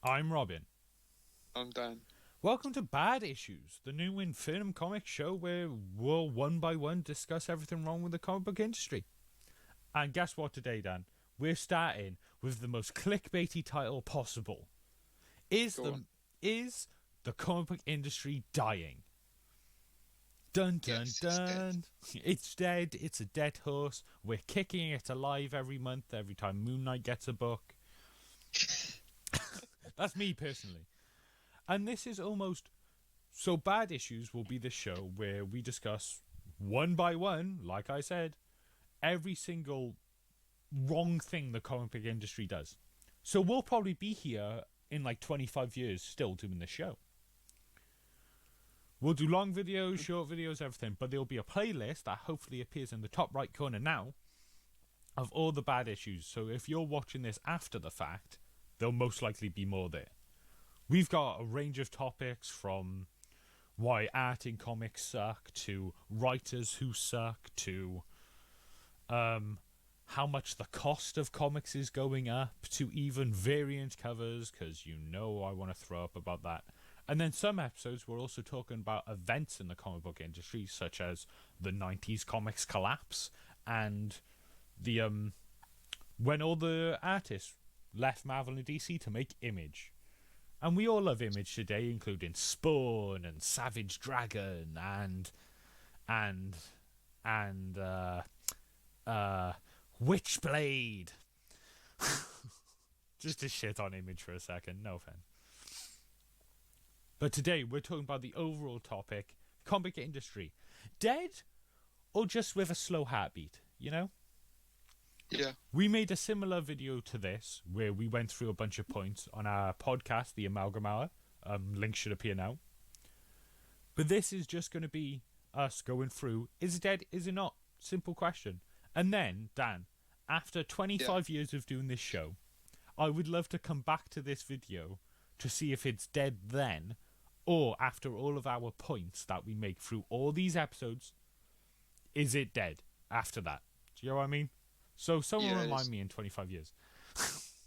I'm Robin. I'm Dan. Welcome to Bad Issues, the new Infernum Comics show where we'll one by one discuss everything wrong with the comic book industry. And guess what today, Dan? We're starting with the most clickbaity title possible. Is the comic book industry dying? Dun dun Yes, dun. It's dead. It's a dead horse. We're kicking it alive every month, every time Moon Knight gets a book. That's me personally. And this is almost... So Bad Issues will be the show where we discuss, one by one, like I said, every single wrong thing the comic book industry does. So we'll probably be here in like 25 years still doing this show. We'll do long videos, short videos, everything, but there'll be a playlist that hopefully appears in the top right corner now of all the bad issues. So if you're watching this after the fact, there'll most likely be more there. We've got a range of topics from why art in comics suck, to writers who suck, to how much the cost of comics is going up, to even variant covers, because you know I want to throw up about that. And then some episodes we're also talking about events in the comic book industry, such as the 90s comics collapse and the when all the artists left Marvel and DC to make Image. And we all love Image today, including Spawn and Savage Dragon and Witchblade. Just to shit on Image for a second, no offense. But today we're talking about the overall topic, comic industry. Dead or just with a slow heartbeat, you know? Yeah. We made a similar video to this where we went through a bunch of points on our podcast, the AMALGAM HOUR. Link should appear now. But this is just going to be us going through, is it dead, is it not? Simple question. And then, Dan, after 25 years of doing this show, I would love to come back to this video to see if it's dead then, or after all of our points that we make through all these episodes, is it dead after that? Do you know what I mean? So someone remind me in 25 years.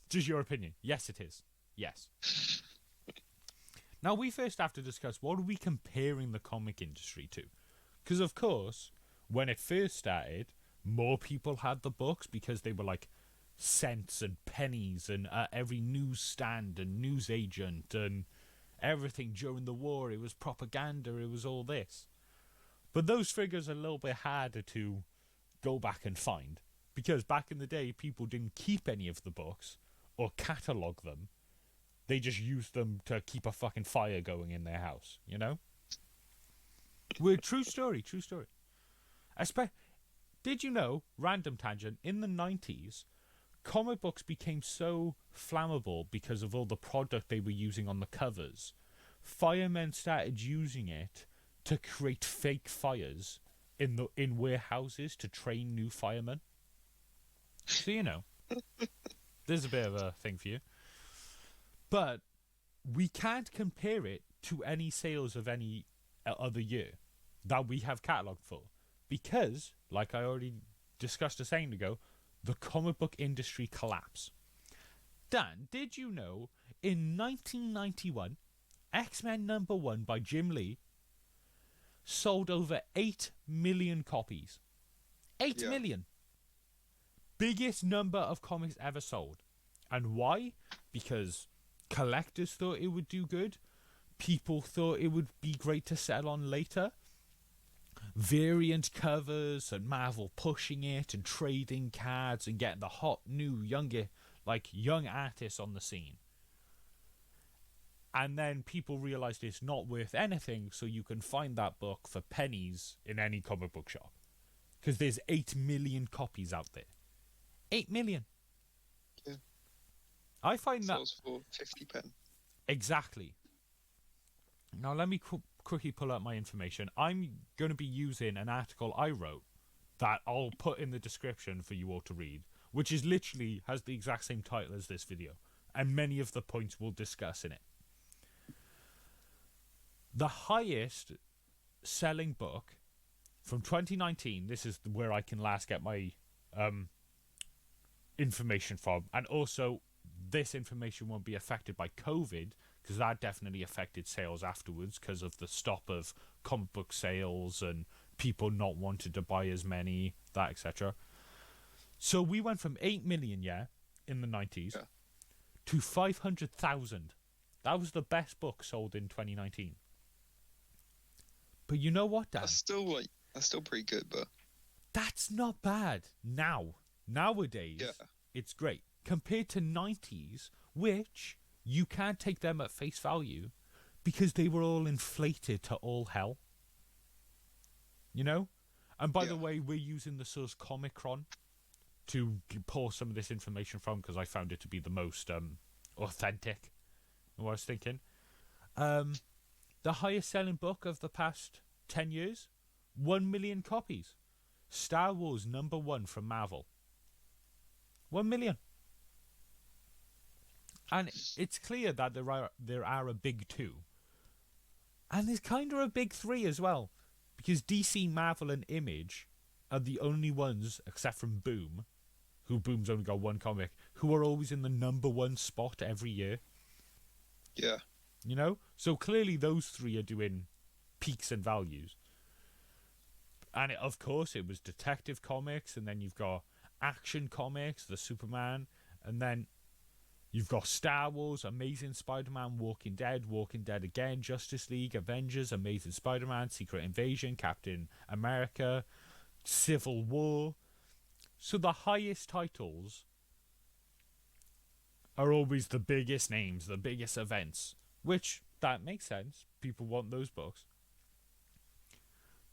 Just your opinion. Yes, it is. Yes. Now, we first have to discuss what are we comparing the comic industry to? Because, of course, when it first started, more people had the books because they were like cents and pennies and every newsstand and newsagent and everything during the war. It was propaganda. It was all this. But those figures are a little bit harder to go back and find. Because back in the day, people didn't keep any of the books or catalogue them. They just used them to keep a fucking fire going in their house, you know? True story. Did you know, random tangent, in the 90s, comic books became so flammable because of all the product they were using on the covers. Firemen started using it to create fake fires in warehouses to train new firemen. So, you know, there's a bit of a thing for you. But we can't compare it to any sales of any other year that we have catalogued for. Because, like I already discussed a second ago, the comic book industry collapsed. Dan, did you know in 1991, X-Men #1 by Jim Lee sold over 8 million copies? 8 million! Biggest number of comics ever sold. And why? Because collectors thought it would do good. People thought it would be great to sell on later. Variant covers and Marvel pushing it and trading cards and getting the hot new young artists on the scene. And then people realised it's not worth anything, so you can find that book for pennies in any comic book shop. Because there's 8 million copies out there. 8 million. Yeah. I find that... Sells for 50 pen. Exactly. Now let me quickly pull up my information. I'm going to be using an article I wrote that I'll put in the description for you all to read, which is literally has the exact same title as this video, and many of the points we'll discuss in it. The highest selling book from 2019, this is where I can last get my information from, and also this information won't be affected by COVID, because that definitely affected sales afterwards because of the stop of comic book sales and people not wanting to buy as many, that etc. So we went from 8 million, in the 90s, to 500,000. That was the best book sold in 2019. But you know what, Dan? That's still pretty good, but That's not bad now. Nowadays, it's great. Compared to 90s, which you can't take them at face value because they were all inflated to all hell. You know? And by the way, we're using the source Comicron to pull some of this information from because I found it to be the most authentic. What I was thinking. The highest selling book of the past 10 years, 1 million copies. Star Wars #1 from Marvel. 1 million. And it's clear that there are a big 2. And there's kind of a big 3 as well. Because DC, Marvel, and Image are the only ones, except from Boom, who Boom's only got one comic, who are always in the #1 spot every year. Yeah. You know? So clearly those 3 are doing peaks and values. And of course it was Detective Comics, and then you've got Action Comics, the Superman, and then you've got Star Wars, Amazing Spider-Man, Walking Dead Again, Justice League, Avengers, Amazing Spider-Man, Secret Invasion, Captain America, Civil War. So the highest titles are always the biggest names, the biggest events, which that makes sense. People want those books.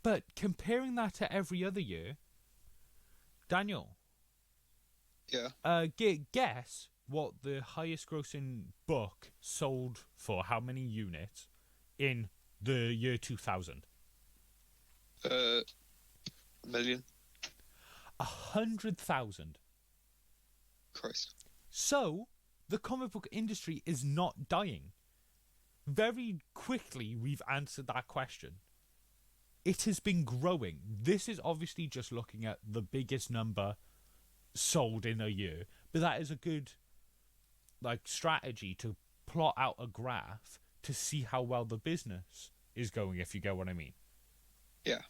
But comparing that to every other year, Daniel, guess what the highest grossing book sold for, how many units in the year 2000? 1 million. 100,000. Christ. So the comic book industry is not dying. Very quickly we've answered that question. It has been growing. This is obviously just looking at the biggest number sold in a year, but that is a good strategy to plot out a graph to see how well the business is going, if you get what I mean. Yeah.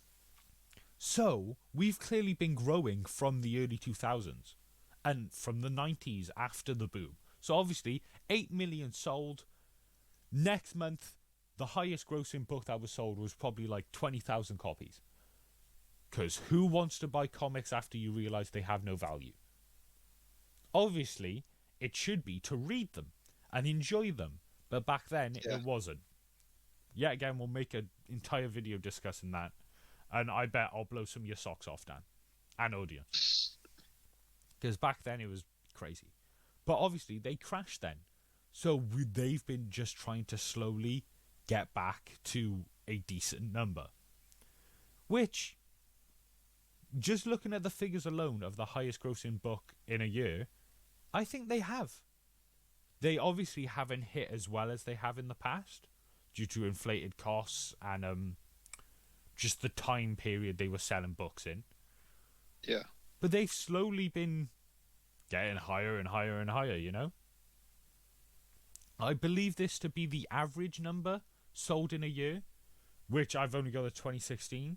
So we've clearly been growing from the early 2000s and from the 90s after the boom. So obviously 8 million sold. Next month, the highest grossing book that was sold was probably 20,000 copies. Because who wants to buy comics after you realise they have no value? Obviously, it should be to read them and enjoy them. But back then, it wasn't. Yet again, we'll make an entire video discussing that. And I bet I'll blow some of your socks off, Dan. And audience. Because back then, it was crazy. But obviously, they crashed then. So they've been just trying to slowly get back to a decent number. Which, just looking at the figures alone of the highest grossing book in a year, I think they have. They obviously haven't hit as well as they have in the past due to inflated costs and just the time period they were selling books in. Yeah. But they've slowly been getting higher and higher and higher, you know? I believe this to be the average number sold in a year, which I've only got the 2016.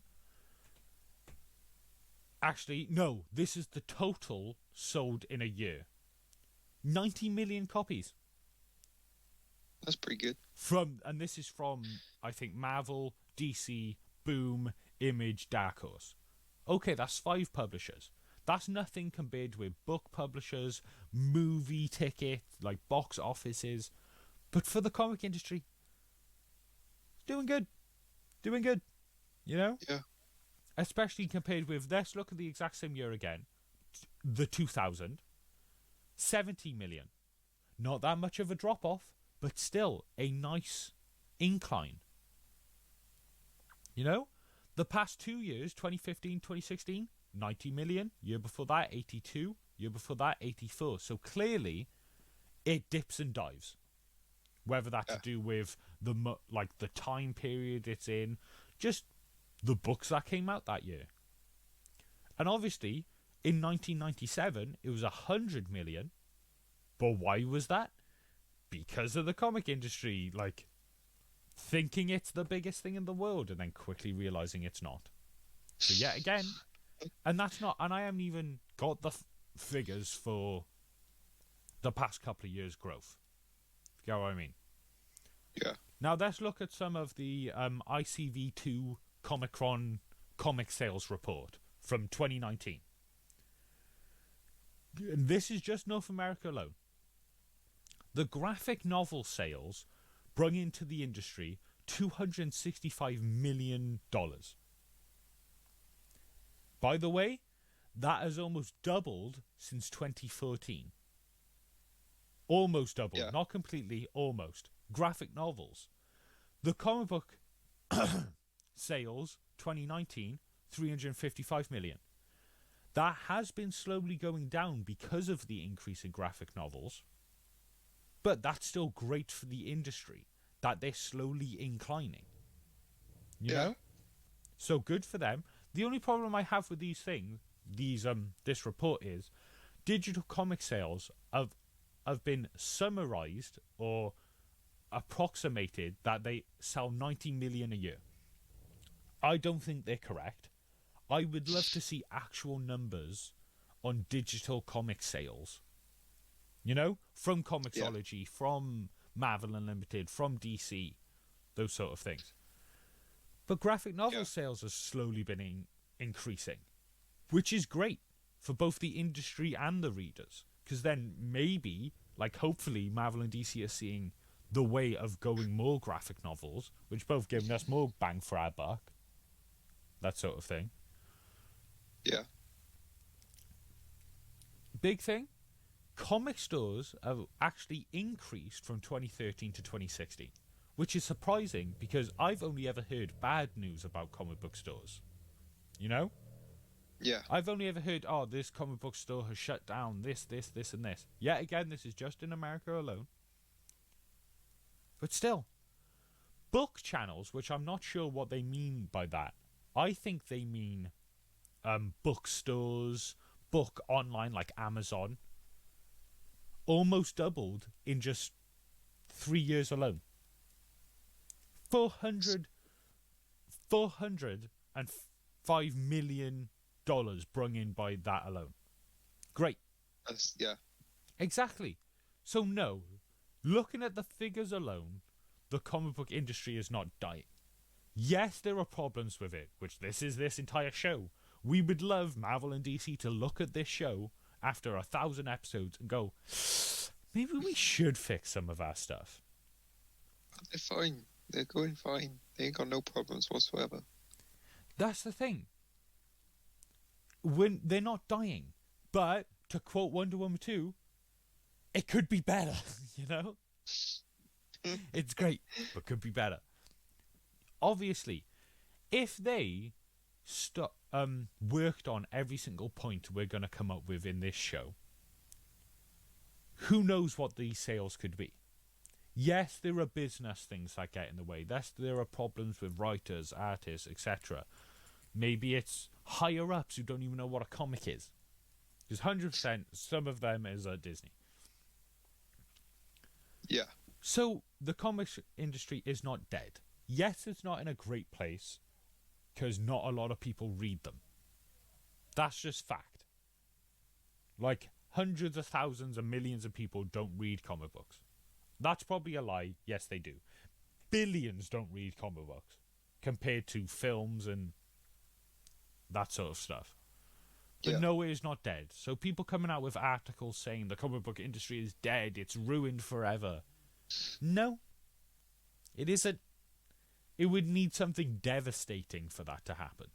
Actually, no, this is the total sold in a year. 90 million copies. That's pretty good. And this is from, I think, Marvel, DC, Boom, Image, Dark Horse. Okay, that's 5 publishers. That's nothing compared with book publishers, movie tickets, box offices. But for the comic industry, doing good. Doing good. You know? Yeah. Especially compared with, let's look at the exact same year again. The 2000. 70 million. Not that much of a drop off, but still a nice incline. You know? The past 2 years, 2015, 2016, 90 million. Year before that, 82. Year before that, 84. So clearly, it dips and dives. Whether that's to do with the time period it's in, just the books that came out that year. And obviously, in 1997, it was 100 million. But why was that? Because of the comic industry, like, thinking it's the biggest thing in the world and then quickly realizing it's not. So yet again, and that's not, and I haven't even got the figures for the past couple of years' growth. You know what I mean? Yeah. Now let's look at some of the ICV2 Comicron comic sales report from 2019. And this is just North America alone. The graphic novel sales brought into the industry $265 million. By the way, that has almost doubled since 2014. Almost doubled, not completely, almost. Graphic novels. The comic book sales, 2019, 355 million. That has been slowly going down because of the increase in graphic novels. But that's still great for the industry, that they're slowly inclining. You know? So good for them. The only problem I have with these things, this report is, digital comic sales have been summarized or approximated that they sell 90 million a year. I don't think they're correct. I would love to see actual numbers on digital comic sales. You know, from Comixology, from Marvel Unlimited, from DC, those sort of things. But graphic novel sales has slowly been increasing, which is great for both the industry and the readers. Because then maybe, like hopefully, Marvel and DC are seeing the way of going more graphic novels, which both giving us more bang for our buck. That sort of thing. Yeah. Big thing. Comic stores have actually increased from 2013 to 2016, which is surprising because I've only ever heard bad news about comic book stores. You know? Yeah. I've only ever heard, oh, this comic book store has shut down this, and this. Yet again, this is just in America alone. But still, book channels, which I'm not sure what they mean by that. I think they mean bookstores, book online like Amazon. Almost doubled in just 3 years alone. $405 million brung in by that alone. Great. Yeah. Exactly. So no, looking at the figures alone, the comic book industry is not dying. Yes, there are problems with it, which this is this entire show. We would love Marvel and DC to look at this show after 1,000 episodes and go, maybe we should fix some of our stuff. They're fine. They're going fine. They ain't got no problems whatsoever. That's the thing. When they're not dying. But, to quote Wonder Woman 2, it could be better, you know? It's great, but could be better. Obviously, if they worked on every single point we're going to come up with in this show, who knows what these sales could be? Yes, there are business things that get in the way. Yes, there are problems with writers, artists, etc. Maybe it's higher ups who don't even know what a comic is. Because 100% some of them is Disney. Yeah. So the comics industry is not dead. Yes, it's not in a great place because not a lot of people read them. That's just fact. Like hundreds of thousands and millions of people don't read comic books. That's probably a lie. Yes, they do. Billions don't read comic books compared to films and that sort of stuff. But no, it is not dead. So people coming out with articles saying the comic book industry is dead, it's ruined forever. No. It isn't. It would need something devastating for that to happen.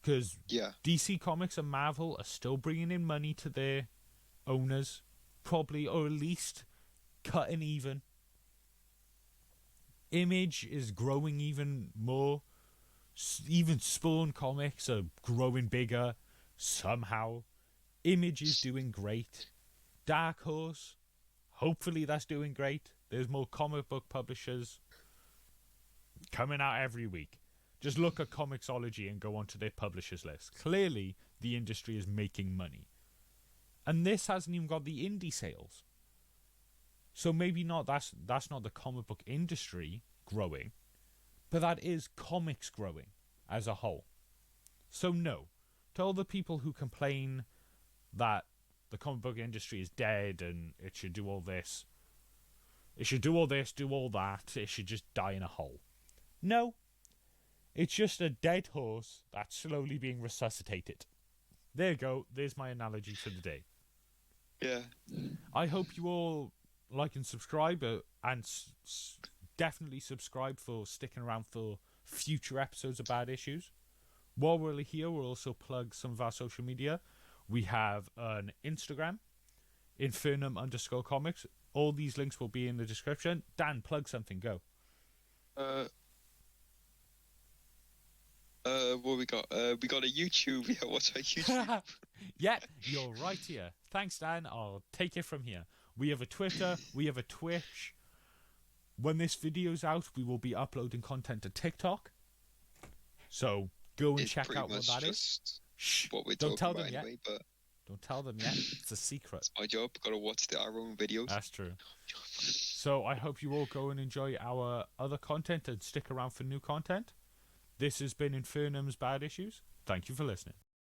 Because DC Comics and Marvel are still bringing in money to their owners. Probably, or at least cutting even. Image is growing even more. Even Spawn Comics are growing bigger. Somehow. Image is doing great. Dark Horse, hopefully that's doing great. There's more comic book publishers coming out every week. Just look at Comixology and go onto their publishers list. Clearly, the industry is making money. And this hasn't even got the indie sales. So maybe not. That's not the comic book industry growing, but that is comics growing as a whole. So no, to all the people who complain that the comic book industry is dead and it should do all this, it should do all this, do all that, it should just die in a hole. No, it's just a dead horse that's slowly being resuscitated. There you go. There's my analogy for the day. Yeah. I hope you all like and subscribe, and definitely subscribe for sticking around for future episodes of Bad Issues. While we're here, we'll also plug some of our social media. We have an Instagram, Infernum_Comics. All these links will be in the description. Dan, plug something. Go. What we got? We got a YouTube. Yeah, what's our YouTube? Yeah, you're right here. Thanks, Dan. I'll take it from here. We have a Twitter. We have a Twitch. When this video's out, we will be uploading content to TikTok. So go and check out what that is. Shh, what we're don't talking tell about them anyway, yet. But don't tell them yet. It's a secret. It's my job. Got to watch our own videos. That's true. So I hope you all go and enjoy our other content and stick around for new content. This has been Infernum's Bad Issues. Thank you for listening.